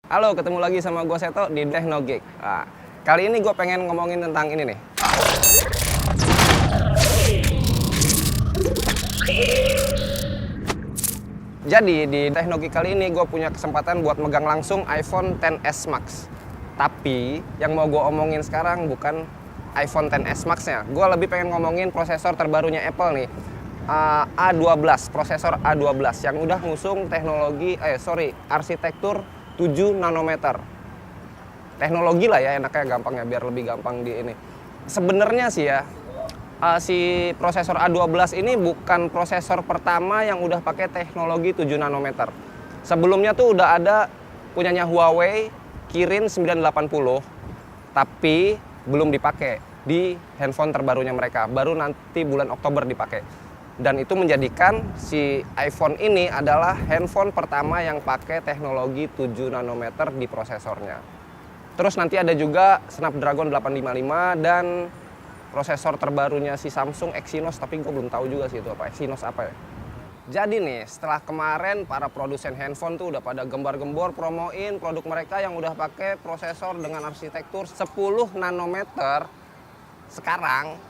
Halo, ketemu lagi sama gue Seto di Teknogeek. Nah, kali ini gue pengen ngomongin tentang ini nih. Jadi di Teknogeek kali ini gue punya kesempatan buat megang langsung iPhone XS Max. Tapi yang mau gue omongin sekarang bukan iPhone XS Max-nya. Gue lebih pengen ngomongin prosesor terbarunya Apple nih. A12, prosesor A12 yang udah ngusung arsitektur 7 nanometer. Teknologi lah ya, enaknya gampangnya biar lebih gampang di ini. Sebenarnya sih ya, si prosesor A12 ini bukan prosesor pertama yang udah pakai teknologi 7 nanometer. Sebelumnya tuh udah ada punyanya Huawei, Kirin 980, tapi belum dipakai di handphone terbarunya mereka. Baru nanti bulan Oktober dipakai. Dan itu menjadikan si iPhone ini adalah handphone pertama yang pakai teknologi 7 nanometer di prosesornya. Terus nanti ada juga Snapdragon 855 dan prosesor terbarunya si Samsung Exynos, tapi gue belum tahu juga sih itu apa, Exynos apa ya. Jadi nih, setelah kemarin para produsen handphone tuh udah pada gembar-gembor promoin produk mereka yang udah pakai prosesor dengan arsitektur 10 nanometer. Sekarang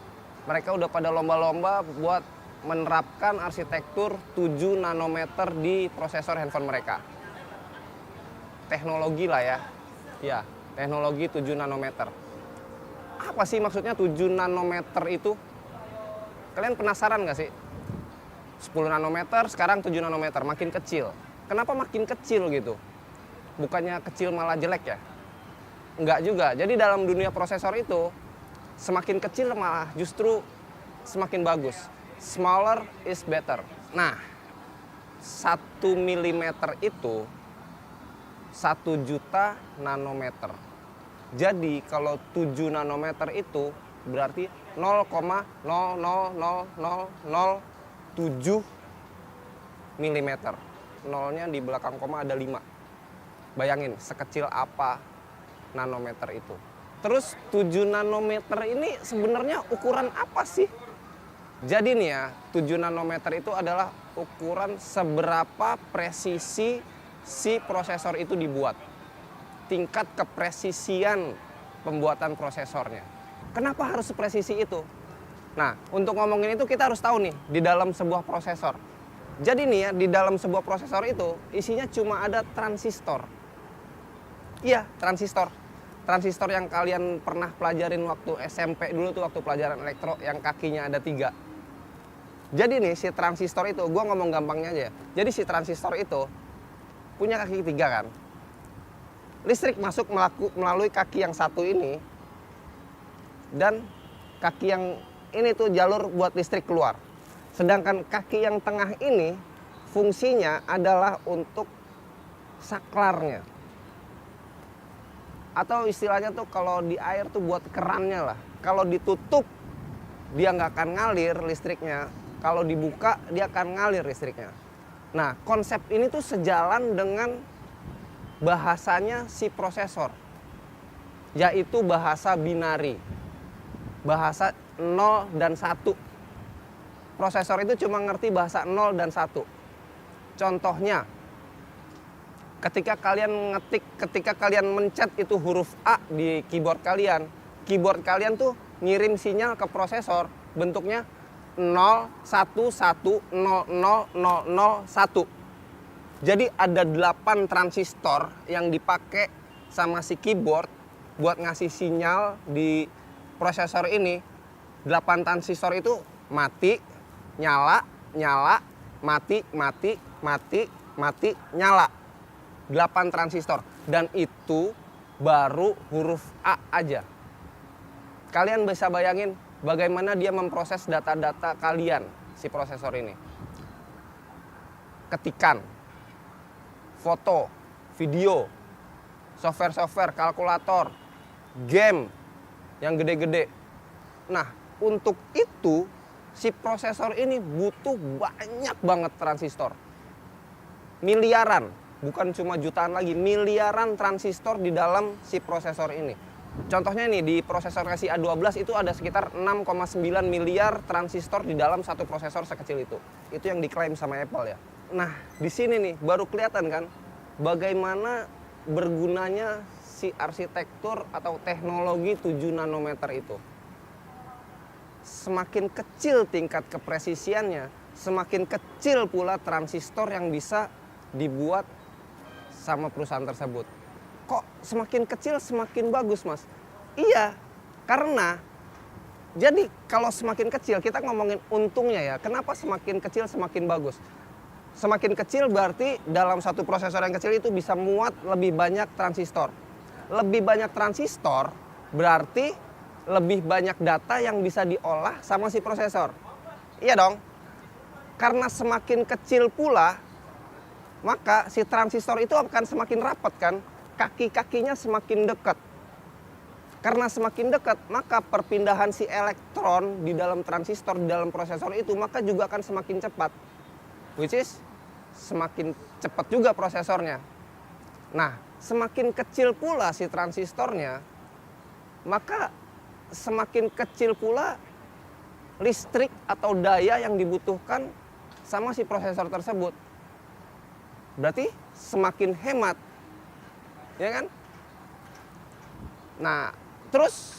mereka udah pada lomba-lomba buat menerapkan arsitektur 7 nanometer di prosesor handphone mereka. Teknologi lah ya. Ya, teknologi 7 nanometer. Apa sih maksudnya 7 nanometer itu? Kalian penasaran nggak sih? 10 nanometer, sekarang 7 nanometer, makin kecil. Kenapa makin kecil gitu? Bukannya kecil malah jelek ya? Enggak juga. Jadi dalam dunia prosesor itu, semakin kecil malah justru semakin bagus. Smaller is better. Nah, 1 mm itu 1 juta nanometer. Jadi kalau 7 nanometer itu berarti 0,00007 mm. Nolnya di belakang koma ada 5. Bayangin sekecil apa nanometer itu. Terus 7 nanometer ini sebenarnya ukuran apa sih? Jadi nih ya, 7 nanometer itu adalah ukuran seberapa presisi si prosesor itu dibuat. Tingkat kepresisian pembuatan prosesornya. Kenapa harus sepresisi itu? Nah, untuk ngomongin itu kita harus tahu nih, di dalam sebuah prosesor. Jadi nih ya, di dalam sebuah prosesor itu isinya cuma ada transistor. Iya, transistor. Transistor yang kalian pernah pelajarin waktu SMP dulu tuh, waktu pelajaran elektro yang kakinya ada 3. Jadi nih si transistor itu, gue ngomong gampangnya aja ya. Jadi si transistor itu punya kaki 3 kan. Listrik masuk melalui kaki yang satu ini. Dan kaki yang ini tuh jalur buat listrik keluar. Sedangkan kaki yang tengah ini fungsinya adalah untuk saklarnya. Atau istilahnya tuh kalau di air tuh buat kerannya lah. Kalau ditutup dia nggak akan ngalir listriknya. Kalau dibuka dia akan ngalir listriknya. Nah, konsep ini tuh sejalan dengan bahasanya si prosesor, yaitu bahasa binari, bahasa 0 dan 1. Prosesor itu cuma ngerti bahasa 0 dan 1. Contohnya, ketika kalian mencet itu huruf A di keyboard kalian tuh ngirim sinyal ke prosesor bentuknya 011000001. Jadi ada 8 transistor yang dipakai sama si keyboard buat ngasih sinyal di prosesor ini. 8 transistor itu mati, nyala, nyala, mati, mati, mati, mati, nyala. 8 transistor. Dan itu baru huruf A aja. Kalian bisa bayangin bagaimana dia memproses data-data kalian, si prosesor ini. Ketikan, foto, video, software-software, kalkulator, game yang gede-gede. Nah, untuk itu si prosesor ini butuh banyak banget transistor. Miliaran, bukan cuma jutaan lagi, miliaran transistor di dalam si prosesor ini. Contohnya nih, di prosesor si A12 itu ada sekitar 6,9 miliar transistor di dalam satu prosesor sekecil itu. Itu yang diklaim sama Apple ya. Nah, di sini nih baru kelihatan kan bagaimana bergunanya si arsitektur atau teknologi 7 nanometer itu. Semakin kecil tingkat kepresisiannya, semakin kecil pula transistor yang bisa dibuat sama perusahaan tersebut. Kok semakin kecil semakin bagus, Mas? Iya, karena jadi kalau semakin kecil, kita ngomongin untungnya ya, kenapa semakin kecil semakin bagus? Semakin kecil berarti dalam satu prosesor yang kecil itu bisa muat lebih banyak transistor. Lebih banyak transistor berarti lebih banyak data yang bisa diolah sama si prosesor. Iya dong. Karena semakin kecil pula, maka si transistor itu akan semakin rapat kan. Kaki-kakinya semakin dekat. Karena semakin dekat, maka perpindahan si elektron di dalam transistor, di dalam prosesor itu, maka juga akan semakin cepat. Which is, semakin cepat juga prosesornya. Nah, semakin kecil pula si transistornya, maka semakin kecil pula listrik atau daya yang dibutuhkan sama si prosesor tersebut. Berarti semakin hemat, ya kan? Nah, terus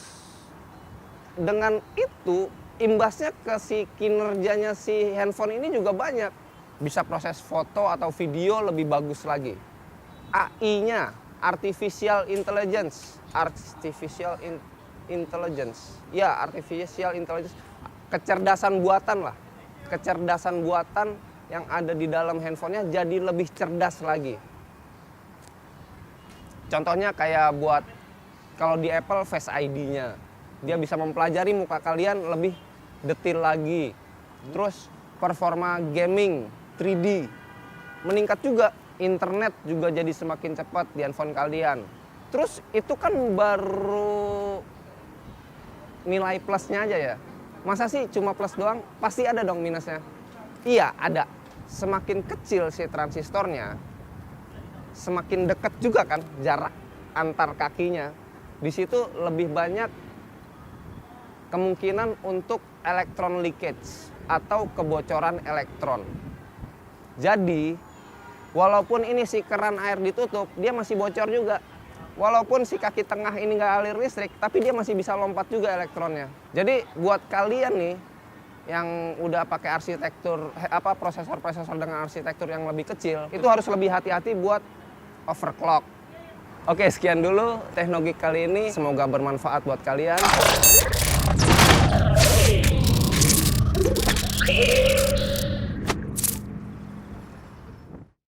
dengan itu imbasnya ke si kinerjanya si handphone ini juga banyak. Bisa proses foto atau video lebih bagus lagi. AI-nya, artificial intelligence, ya artificial intelligence, kecerdasan buatan lah, kecerdasan buatan yang ada di dalam handphonenya jadi lebih cerdas lagi. Contohnya kayak buat kalau di Apple Face ID-nya, dia bisa mempelajari muka kalian lebih detail lagi. Terus performa gaming 3D meningkat juga, internet juga jadi semakin cepat di handphone kalian. Terus itu kan baru nilai plusnya aja ya. Masa sih cuma plus doang? Pasti ada dong minusnya. Iya, ada. Semakin kecil si transistornya, semakin dekat juga kan jarak antar kakinya. Di situ lebih banyak kemungkinan untuk elektron leakage atau kebocoran elektron. Jadi, walaupun ini si keran air ditutup, dia masih bocor juga. Walaupun si kaki tengah ini nggak alir listrik, tapi dia masih bisa lompat juga elektronnya. Jadi buat kalian nih yang udah pakai arsitektur prosesor-prosesor dengan arsitektur yang lebih kecil, itu harus lebih hati-hati buat overclock. Oke, sekian dulu teknologi kali ini. Semoga bermanfaat buat kalian.